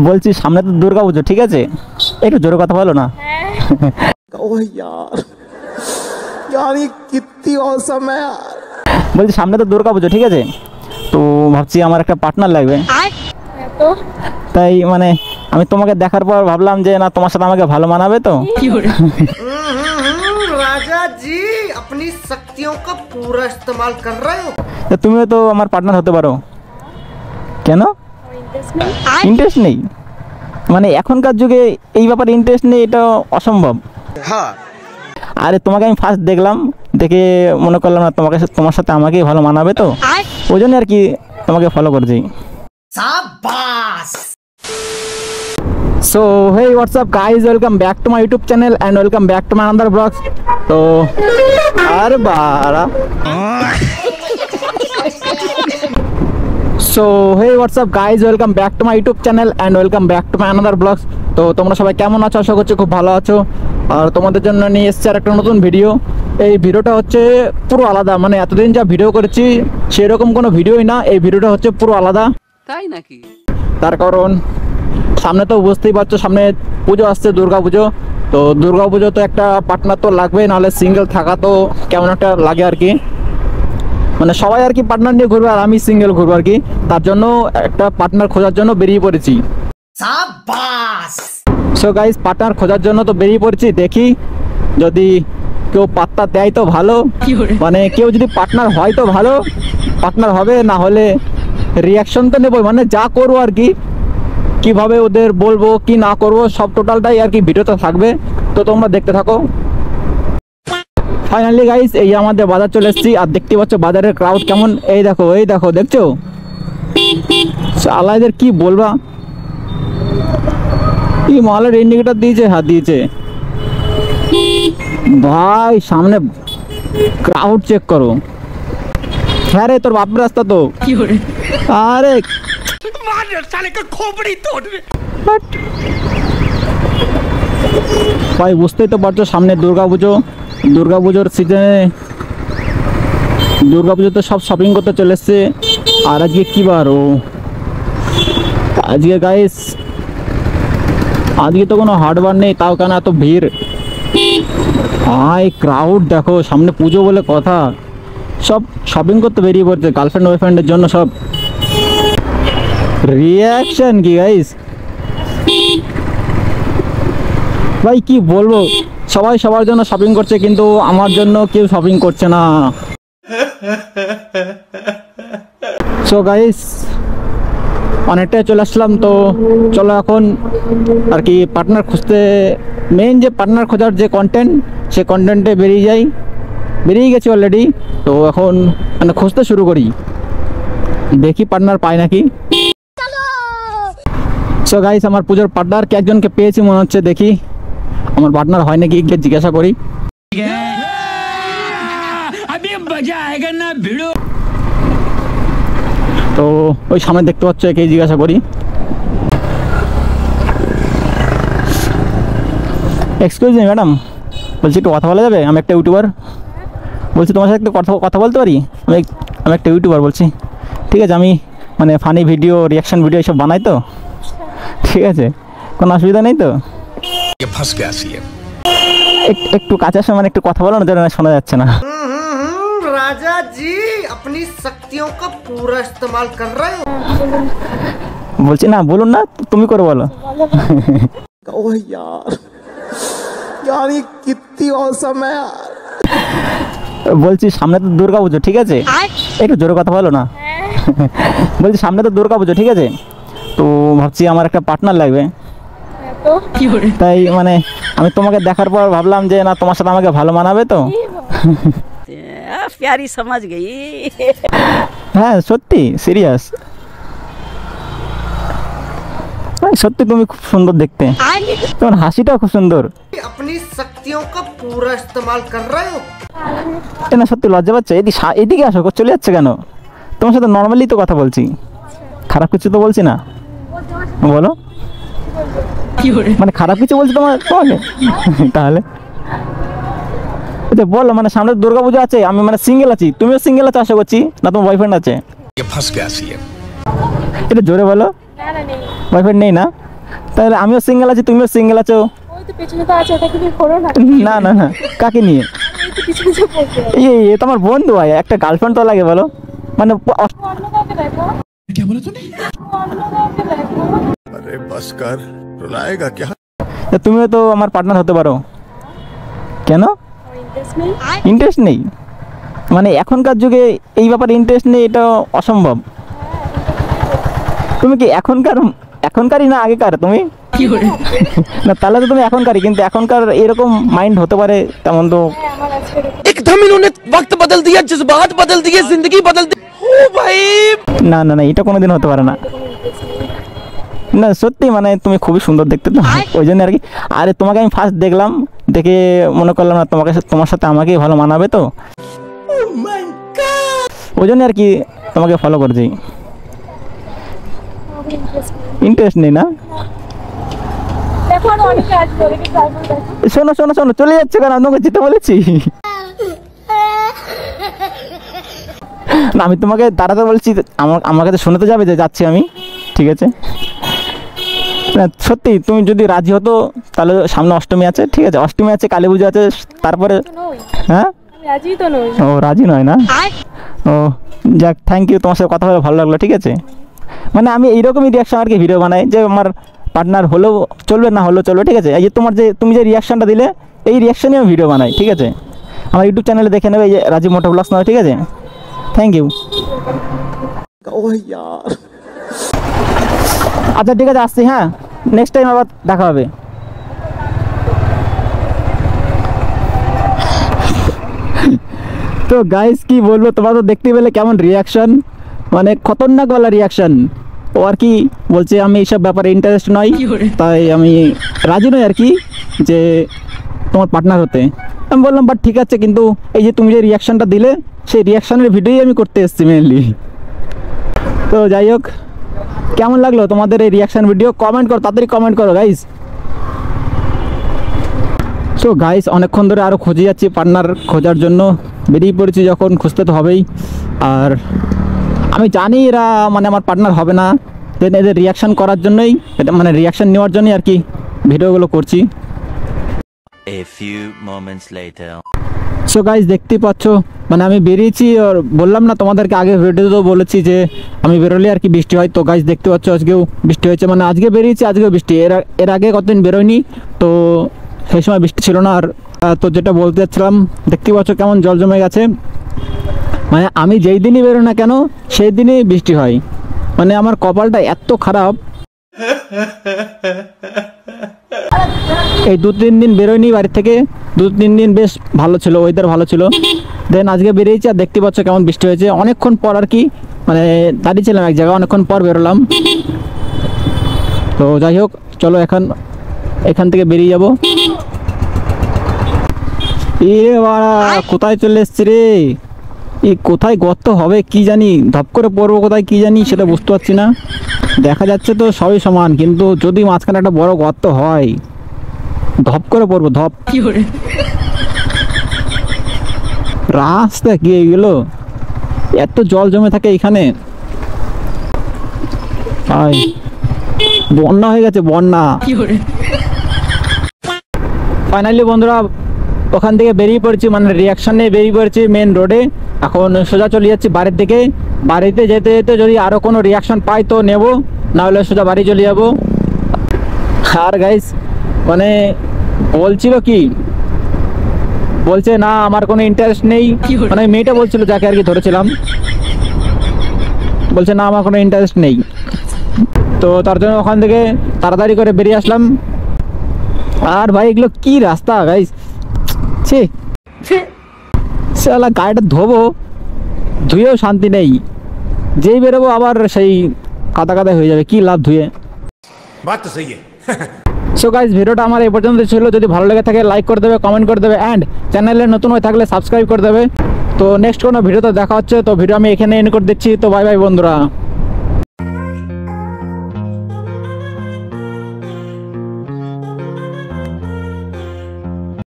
বলছি সামনে তো দুর্গা পুজো, ঠিক আছে? একটু জোরে কথা বলো না। ओह यार यार ये कितनी औसम है यार। বলছি সামনে তো দুর্গা পুজো, ঠিক আছে? তো ভাবছি আমার একটা পার্টনার লাগবে, তো তাই মানে আমি তোমাকে দেখার পর ভাবলাম যে না তোমার সাথে আমাকে ভালো মানাবে তো। राजा जी अपनी शक्तियों का पूरा इस्तेमाल कर रहे हो। তা তুমিও তো আমার পার্টনার হতে পারো। কেন ইন্টারেস্ট নেই? মানে এখনকার যুগে এই ব্যাপারে ইন্টারেস্ট নেই, এটা অসম্ভব। हाँ আরে তোমাকে আমি ফার্স্ট দেখলাম, দেখে মনে করলাম না তোমার সাথে আমাকেই ভালো মানাবে তো, ওই জন্য আর কি তোমাকে ফলো করছি। शाबाश। So hey what's up guys, welcome back to my YouTube channel and welcome back to my another blogs. তো আর বারা so hey what's up guys, welcome back to my YouTube channel and welcome back to my another blogs. তো তোমরা সবাই কেমন আছো? আশা করছি খুব ভালো আছো। আর তোমাদের জন্য নিয়ে এসেছি আর একটা নতুন ভিডিও। এই ভিডিওটা হচ্ছে পুরো আলাদা, মানে এতদিন যা ভিডিও করেছি সেরকম কোনো ভিডিওই না। এই ভিডিওটা হচ্ছে পুরো আলাদা। তাই নাকি? তার কারণ সামনে তো বুঝতেই পারছো, সামনে পুজো আসছে, দুর্গা পুজো। তো দুর্গা পুজো তো একটা পার্টনার তো লাগবেই, নাহলে সিঙ্গেল থাকা তো কেমন একটা লাগে আর কি। মানে সবাই আর কি পার্টনার নিয়ে ঘুরবে আর আমি সিঙ্গেল ঘুরবো আর কি। তার জন্য একটা পার্টনার খোঁজার জন্য বেরিয়ে পড়েছি। शाबाश। সো গাইস, পার্টনার খোঁজার জন্য তো বেরিয়ে পড়েছি। দেখি যদি কেউ পাত্তা দেয় তো ভালো, মানে কেউ যদি পার্টনার হয় তো ভালো, পার্টনার হবে, না হলে রিয়াকশন তো নেবো, মানে যা করবো আর কি, কিভাবে ওদের বলবো কি না করবো সব টোটালটাই আর কি ভিডিওতে থাকবে। তো তোমরা দেখতে থাকো। ফাইনালি গাইস, এই আমাদের বাজার চলে এসেছি আর দেখতে পাচ্ছ বাজারের ক্রাউড কেমন। এই দেখো দেখছো আলাইদের কি বলবা, কি মহলের ইন্ডিকেটর দিয়েছে, হাত দিয়েছে ভাই, সামনে ক্রাউড চেক করো। হ্যাঁ রে, তোর বাপের রাস্তা তো। আরে ভাই বুঝতেই তো পারছো সামনে দুর্গা পুজো, দুর্গা পুজোর সিজনে দুর্গা পুজোতে সব শপিং করতে চলে এসছে। আর আজকে কি বার? ও আজকে গাইস, আজকে তো কোনো হাটবার নেই, তাও কেন এত ভিড়? ভাই ক্রাউড দেখো, সামনে পুজো বলে কথা, সব শপিং করতে বেরিয়ে পড়ছে গার্লফ্রেন্ড বয়ফ্রেন্ডের জন্য সব। রিয়াকশন কি গাইস, ভাই কি বলবো, সবাই সবার জন্য শপিং করছে কিন্তু আমার জন্য কেউ শপিং করছে না। সো গাইস, অনেকটাই চলে আসলাম, তো চলো এখন আর কি পার্টনার খুঁজতে, মেইন যে পার্টনার খোঁজার যে কন্টেন্ট, সে কন্টেন্টে বেরিয়ে গেছি অলরেডি। তো এখন মানে খুঁজতে শুরু করি, দেখি পার্টনার পাই নাকি। সো গাইস, আমার পুজোর পার্টনারকে একজনকে পেয়েছি মনে হচ্ছে, দেখি আমার পার্টনার হয় নাকি, গিয়ে জিজ্ঞাসা করি। তো ওই সামনে দেখতে পাচ্ছ, একেই জিজ্ঞাসা করি। এক্সকিউজ মি ম্যাডাম, বলছি একটু কথা বলা যাবে? আমি একটা ইউটিউবার, বলছি তোমার সাথে একটু কথা বলতে পারি? আমি একটা ইউটিউবার বলছি। ঠিক আছে, আমি মানে ফানি ভিডিও, রিয়াকশন ভিডিও এসব বানাই তো, ঠিক আছে, কোনো অসুবিধা নেই তো? একটু কাছে আসে, মানে একটু কথা বলো না, যেন শোনা যাচ্ছে না। राजा जी अपनी शक्तियों का पूरा इस्तेमाल कर रहे हो। বলছি না, বলুন না, তুমি করে বলো। ओह यार यार ये कितनी औसम है यार। বলছি সামনে তো দুর্গা পুজো, ঠিক আছে? একটু জোরে কথা বলো না। বলছি সামনে তো দুর্গা পুজো, ঠিক আছে? তো ভাবছি আমার একটা পার্টনার লাগবে, তো তাই মানে আমি তোমাকে দেখার পর ভাবলাম যে না তোমার সাথে আমাকে ভালো মানাবে তো। प्यारी समझ गई। হ্যাঁ সত্যি সিরিয়াস, সত্যি তুমি খুব সুন্দর দেখতে, তোমার হাসিটাও খুব সুন্দর। अपनी शक्तियों का पूरा इस्तेमाल कर रहे हो। না সত্যি লজ্জা পাচ্ছে, এদিকে আসো, চলে যাচ্ছে কেন? তোমার সাথে নর্মালি তো কথা বলছি, খারাপ কিছু তো বলছি না, বলো। মানে খারাপ কিছু বলছি তোমাকে? তাহলে আচ্ছা বলো, মানে সামনে দুর্গা পুজো আছে, আমি মানে সিঙ্গেল আছি, তুমিও সিঙ্গেল আছো আশা করছি, না তোমার বয়ফ্রেন্ড আছে? এটা জোরে বলো। না না নেই। বয়ফ্রেন্ড নেই না? তাহলে আমিও সিঙ্গেল আছি, তুমিও সিঙ্গেল আছো। ওই তো পেছনে তো আছে, ওটা কি করো না? না না না, কাকে নিয়ে? এই তো পিছনে যে পড়ছে। এ তো আমার বন্ধু হয়, একটা গার্লফ্রেন্ড তো লাগে বলো, মানে অন্য কাউকে দেখো। क्या बोला तूने? অন্য কাউকে দেখো। अरे बस कर रुलाएगा क्या। তুমিও তো আমার পার্টনার হতে পারো। কেন ইন্টারেস্ট নেই। ইন্টারেস্ট নেই? মানে এখনকার যুগে এই ব্যাপারে ইন্টারেস্ট নেই, এটা অসম্ভব। তুমি কি এখনকারই না আগেকার তুমি? না তাহলে তো তুমি এখনকারই, কিন্তু এখনকার এরকম মাইন্ড হতে পারে তেমন তো। হ্যাঁ আমার আজকে एकदम इन्होंने वक्त बदल दिया, जज्बात बदल दिए, जिंदगी बदल दी। ओ भाई না না না, এটা কোনোদিন হতে পারে না। না সত্যি, মানে তুমি খুবই সুন্দর দেখতে তো, ওই জন্য আর কি। আরে তোমাকে আমি ফার্স্ট দেখলাম, দেখে মনে করলাম না তোমার সাথে আমাকেই ভালো মানাবে তো, ওই জন্য আর কি তোমাকে ফলো করছি। ইন্টারেস্ট নেই না? দেখো আর অনেকে আসবে, ওদেরকে ট্রাই করে দেখো। শোনো শোনো শোনো, চলে যাচ্ছে কেন? আমি তোমাকে যেতে বলেছি না, আমি তোমাকে দাঁড়াতে বলছি, আমার কাছে শুনে তো যাবে যে যাচ্ছি আমি, ঠিক আছে? না সত্যি, তুমি যদি রাজি হতো তাহলে সামনে অষ্টমী আছে, ঠিক আছে? অষ্টমী আছে, কালী পুজো আছে, তারপরে তো নই, হ্যাঁ। আমি রাজি তো নই। ও রাজি নয় না? ও যাক, থ্যাংক ইউ, তোমার সাথে কথা বলে ভালো লাগলো, ঠিক আছে? মানে আমি এইরকমই রিয়াকশন আর কি ভিডিও বানাই, যে আমার পার্টনার হলেও চলবে, না হলেও চলবে, ঠিক আছে? এই যে তুমি যে রিয়াকশনটা দিলে, এই রিয়াকশনই আমি ভিডিও বানাই, ঠিক আছে? আমার ইউটিউব চ্যানেলে দেখে নেবে, এই যে রাজীব মোটো ব্লগস নাও, ঠিক আছে? Thank you. ओह यार। আচ্ছা ঠিক আছে, আসছি, হ্যাঁ, নেক্সট টাইম আবার দেখা হবে। তো গাইস কি বলবো, তোমরা তো দেখতে পেলে কেমন রিয়াকশন, মানে খতরনাক ওয়ালা রিয়াকশন। ও আর কি বলছে আমি এইসব ব্যাপারে ইন্টারেস্ট নই, তাই আমি রাজি নই আর কি যে তোমার পার্টনার হতে। আমি বললাম বাট ঠিক আছে, কিন্তু এই যে তুমি যে রিয়াকশনটা দিলে, সেই রিয়াকশনের ভিডিওই আমি করতে এসেছি মেনলি। তো যাই হোক, কেমন লাগলো তোমাদের এই রিয়াকশন ভিডিও? কমেন্ট করো, তাড়াতাড়ি কমেন্ট করো গাইস। সো গাইস, অনেকক্ষণ ধরে আরও খুঁজে যাচ্ছি, পার্টনার খোঁজার জন্য বেরিয়ে পড়েছি, যখন খুঁজতে তো হবেই। আর আমি জানি এরা মানে আমার পার্টনার হবে না, দেন এদের রিয়াকশন করার জন্যই, এটা মানে রিয়াকশন নেওয়ার জন্যই আর কি ভিডিওগুলো করছি। A few moments later. So guys দেখতেই পাচ্ছ, মানে আমি বেরিয়েছি, আর বললাম না তোমাদেরকে আগে ভিডিওতেও বলেছি যে আমি বেরোলে আর কি বৃষ্টি হয়। তো গাইস দেখতে পাচ্ছ, আজকেও বৃষ্টি হয়েছে, মানে আজকে বেরিয়েছি, আজকেও বৃষ্টি। এর আগে কতদিন বেরোয়নি, তো সেই সময় বৃষ্টি ছিল না। আর তো যেটা বলতে চাচ্ছিলাম, দেখতেই পাচ্ছ কেমন জল জমে গেছে, মানে আমি যেই দিনই বেরো না কেন সেই দিনই বৃষ্টি হয়। মানে আমার কপালটা এত খারাপ, এই 2-3 দিন বেরোয়নি বাড়ি থেকে, 2-3 দিন বেশ ভালো ছিল, ওয়েদার ভালো ছিল। দেন আজকে বেরিয়েছি, আর দেখতে পাচ্ছ কেমন বৃষ্টি হয়েছে। অনেকক্ষণ পর আর কি, মানে দাঁড়িয়েছিলাম এক জায়গায়, অনেকক্ষণ পর বেরোলাম। তো যাই হোক, চলো এখান থেকে বেরিয়ে যাবো। এ বাড়া, কোথায় চলে এসছি রে? এই কোথায় গর্ত হবে কি জানি, ধপ করে পড়বো কোথায় কি জানি, সেটা বুঝতে পারছি না। দেখা যাচ্ছে তো সবই সমান, কিন্তু যদি মাঝখানে একটা বড় গর্ত হয়, ধপ করে পড়বো, ধপ। রাস্তা কি এগুলো, এত জল জমে থাকে এখানে। বন্যা হয়ে গেছে, বন্যা। ফাইনালি বন্ধুরা, ওখান থেকে বেরিয়ে পড়েছি, মানে রিয়াকশন নিয়ে বেরিয়ে পড়েছি মেন রোডে। এখন সোজা চলে যাচ্ছি বাড়ির দিকে। বাড়িতে যেতে যেতে যদি আরও কোনো রিয়াকশন পাই তো নেব, না হলে সোজা বাড়ি চলে যাব। আর গাইস মানে বলছিল কি, বলছে না আমার কোনো ইন্টারেস্ট নেই, মানে মেয়েটা বলছিল যাকে আর কি ধরেছিলাম, বলছে না আমার কোনো ইন্টারেস্ট নেই। তো তার জন্য ওখান থেকে তাড়াতাড়ি করে বেরিয়ে আসলাম। আর ভাই এগুলো কি রাস্তা গাইস, ছি শালা, গাড়িটা ধুয়েও শান্তি নেই, যেই বেরোবো আবার সেই কাদা কাদা হয়ে যাবে, কি লাভ ধুয়ে। बात तो सही है। সো গাইস, ভিডিওটা আমার এই পর্যন্ত ছিল। যদি ভালো লেগে থাকে লাইক করে দেবে, কমেন্ট করে দেবে, অ্যান্ড চ্যানেলে নতুন হয়ে থাকলে সাবস্ক্রাইব করে দেবে। তো নেক্সট কোনো ভিডিওতে দেখা হচ্ছে। তো ভিডিও আমি এখানে এন্ড করে দিচ্ছি। তো বাই বাই বন্ধুরা।